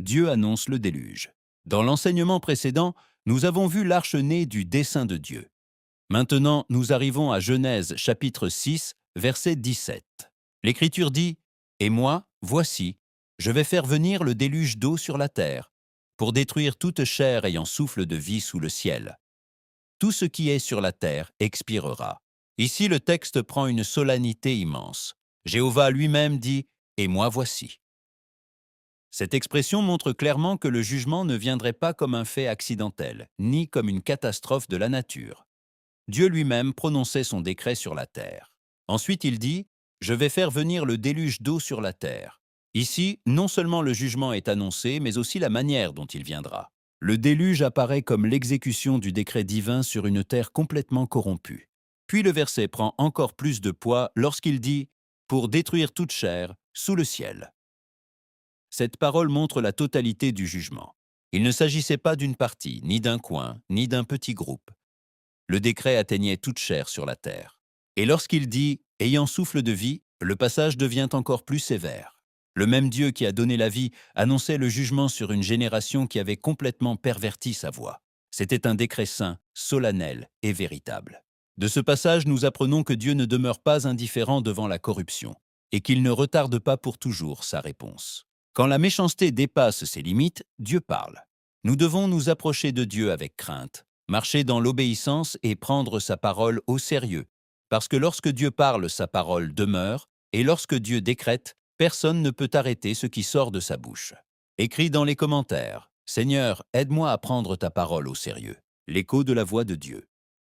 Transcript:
Dieu annonce le déluge. Dans l'enseignement précédent, nous avons vu l'arche née du dessein de Dieu. Maintenant, nous arrivons à Genèse chapitre 6, verset 17. L'Écriture dit « Et moi, voici, je vais faire venir le déluge d'eau sur la terre, pour détruire toute chair ayant souffle de vie sous le ciel. Tout ce qui est sur la terre expirera. » Ici, le texte prend une solennité immense. Jéhovah lui-même dit « Et moi voici ». Cette expression montre clairement que le jugement ne viendrait pas comme un fait accidentel, ni comme une catastrophe de la nature. Dieu lui-même prononçait son décret sur la terre. Ensuite, il dit « Je vais faire venir le déluge d'eau sur la terre ». Ici, non seulement le jugement est annoncé, mais aussi la manière dont il viendra. Le déluge apparaît comme l'exécution du décret divin sur une terre complètement corrompue. Puis le verset prend encore plus de poids lorsqu'il dit « Pour détruire toute chair sous le ciel ». Cette parole montre la totalité du jugement. Il ne s'agissait pas d'une partie, ni d'un coin, ni d'un petit groupe. Le décret atteignait toute chair sur la terre. Et lorsqu'il dit « ayant souffle de vie », le passage devient encore plus sévère. Le même Dieu qui a donné la vie annonçait le jugement sur une génération qui avait complètement perverti sa voix. C'était un décret saint, solennel et véritable. De ce passage, nous apprenons que Dieu ne demeure pas indifférent devant la corruption et qu'il ne retarde pas pour toujours sa réponse. Quand la méchanceté dépasse ses limites, Dieu parle. Nous devons nous approcher de Dieu avec crainte, marcher dans l'obéissance et prendre sa parole au sérieux, parce que lorsque Dieu parle, sa parole demeure, et lorsque Dieu décrète, personne ne peut arrêter ce qui sort de sa bouche. Écris dans les commentaires « Seigneur, aide-moi à prendre ta parole au sérieux », l'écho de la voix de Dieu.